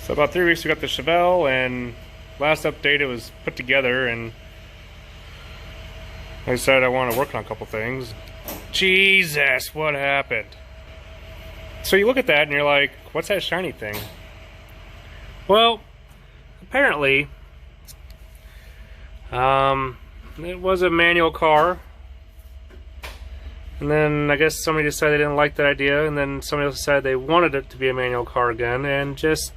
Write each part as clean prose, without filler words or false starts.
So about 3 weeks we got the Chevelle, and last update it was put together, and I decided I want to work on a couple things. Jesus, what happened? So you look at that and you're like, what's that shiny thing? Well, apparently, it was a manual car. And then I guess somebody decided they didn't like that idea, and then somebody else decided they wanted it to be a manual car again, and just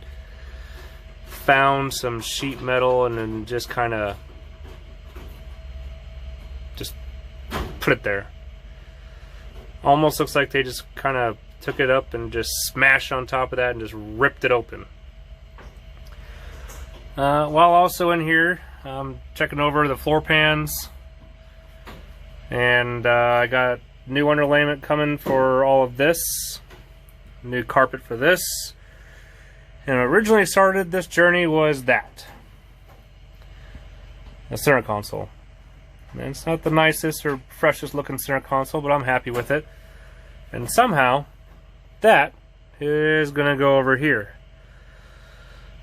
found some sheet metal and then just kind of just put it there. Almost looks like they just kind of took it up and just smashed on top of that and just ripped it open. While also in here, checking over the floor pans, and I got new underlayment coming for all of this, new carpet for this. And originally started this journey was that, the center console. And it's not the nicest or freshest looking center console, but I'm happy with it. And somehow that is gonna go over here.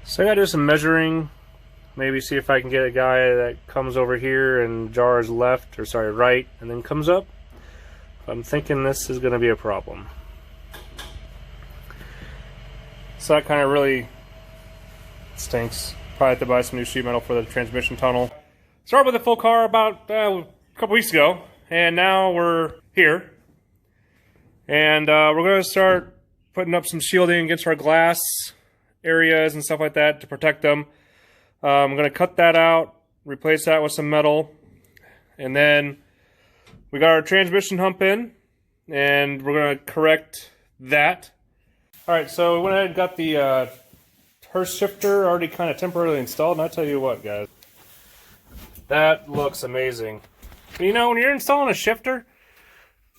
So I gotta do some measuring, maybe see if I can get a guy that comes over here and jars left, or sorry, right, and then comes up. I'm thinking this is gonna be a problem. So that kind of really stinks. Probably have to buy some new sheet metal for the transmission tunnel. Started with a full car about a couple weeks ago, and now we're here. And we're going to start putting up some shielding against our glass areas and stuff like that to protect them. I'm going to cut that out, replace that with some metal, and then we got our transmission hump in, and we're going to correct that. Alright, so we went ahead and got the Hurst shifter already kind of temporarily installed, and I'll tell you what, guys, that looks amazing. You know, when you're installing a shifter,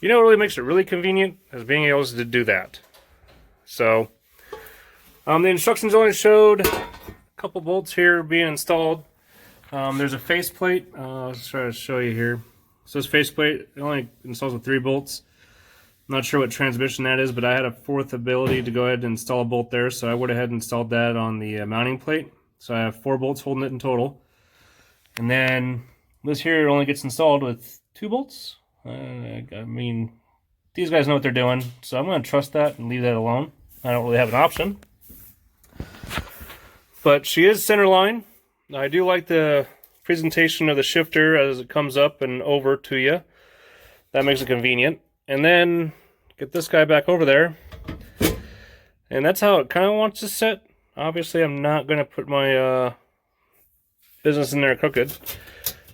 you know what really makes it really convenient is being able to do that. So, the instructions only showed a couple bolts here being installed. There's a faceplate. Let's try to show you here. So this faceplate, it only installs with 3 bolts. I'm not sure what transmission that is, but I had a 4th ability to go ahead and install a bolt there, so I went ahead and installed that on the mounting plate. So I have 4 bolts holding it in total. And then this here only gets installed with 2 bolts. I mean, these guys know what they're doing, so I'm going to trust that and leave that alone. I don't really have an option. But she is center line. I do like the presentation of the shifter as it comes up and over to you. That makes it convenient. And then get this guy back over there. And that's how it kind of wants to sit. Obviously, I'm not going to put my business in there crooked.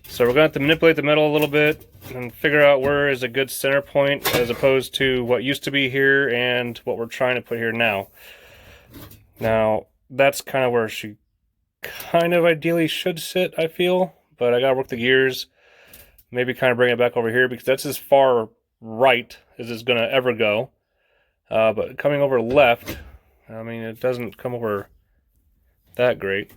So we're going to have to manipulate the metal a little bit and figure out where is a good center point as opposed to what used to be here and what we're trying to put here now. Now, that's kind of where she kind of ideally should sit, I feel. But I got to work the gears. Maybe kind of bring it back over here because that's as far right as it's going to ever go. But coming over left, I mean, it doesn't come over that great.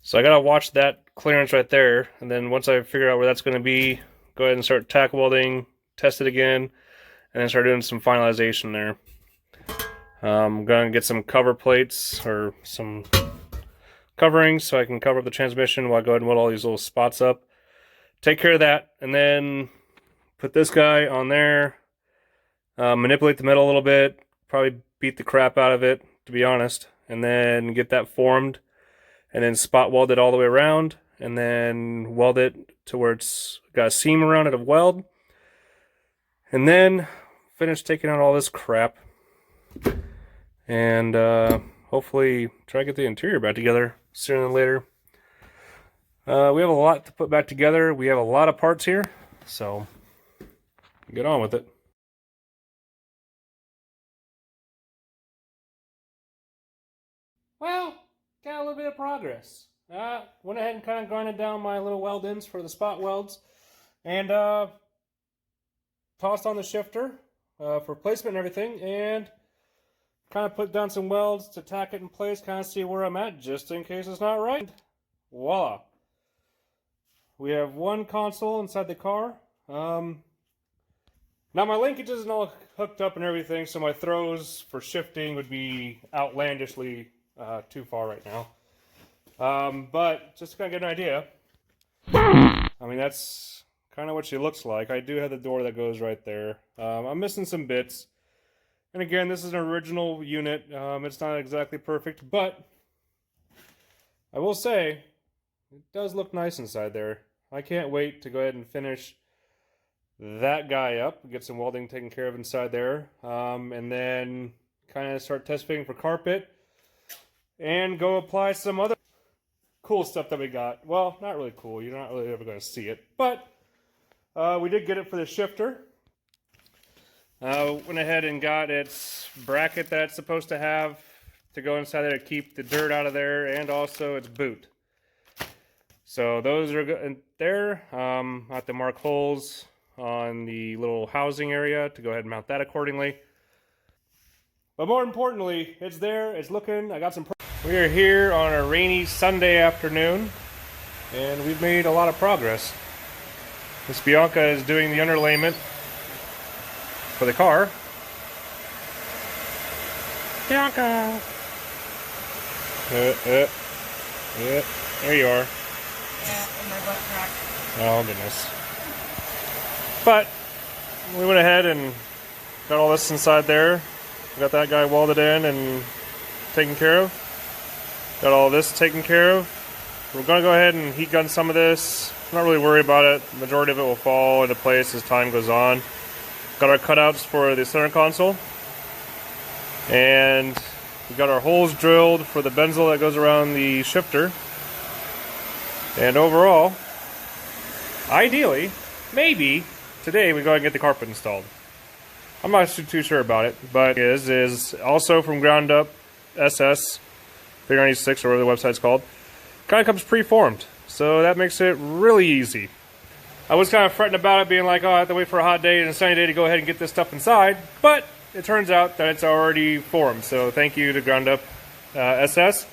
So I got to watch that clearance right there. And then once I figure out where that's going to be, go ahead and start tack welding, test it again, and then start doing some finalization there. I'm going to get some cover plates or some coverings so I can cover up the transmission while I go ahead and weld all these little spots up. Take care of that, and then put this guy on there, manipulate the metal a little bit, probably beat the crap out of it, to be honest, and then get that formed, and then spot weld it all the way around, and then weld it to where it's got a seam around it of weld, and then finish taking out all this crap, and hopefully try to get the interior back together sooner than later. We have a lot to put back together. We have a lot of parts here, so get on with it. Well, got a little bit of progress. Went ahead and kind of grinded down my little weld ends for the spot welds, and tossed on the shifter for placement and everything, and kind of put down some welds to tack it in place, kind of see where I'm at, just in case it's not right. Voila. We have one console inside the car. Now my linkage isn't all hooked up and everything, so my throws for shifting would be outlandishly too far right now. But just to kind of get an idea, I mean, that's kind of what she looks like. I do have the door that goes right there. I'm missing some bits. And again, this is an original unit. It's not exactly perfect, but I will say, it does look nice inside there. I can't wait to go ahead and finish that guy up, get some welding taken care of inside there, and then kind of start test fitting for carpet, and go apply some other cool stuff that we got. Well, not really cool. You're not really ever going to see it, but we did get it for the shifter. Went ahead and got its bracket that it's supposed to have to go inside there to keep the dirt out of there, and also its boot. So those are good there. I have to mark holes on the little housing area to go ahead and mount that accordingly. But more importantly, it's there, it's looking, I got some... We are here on a rainy Sunday afternoon, and we've made a lot of progress. Miss Bianca is doing the underlayment for the car. Bianca! Yeah, there you are. Yeah, and my butt crack. Oh, goodness. But we went ahead and got all this inside there. We got that guy welded in and taken care of. Got all this taken care of. We're going to go ahead and heat gun some of this. I'm not really worried about it. The majority of it will fall into place as time goes on. Got our cutouts for the center console. And we got our holes drilled for the benzol that goes around the shifter. And overall, ideally, maybe today we go ahead and get the carpet installed. I'm not too sure about it, but it is also from ground up SS 396 or whatever the website's called. Kind of comes pre-formed, so that makes it really easy. I was kind of fretting about it, being like, oh, I have to wait for a hot day and a sunny day to go ahead and get this stuff inside, but it turns out that it's already formed. So thank you to ground up SS.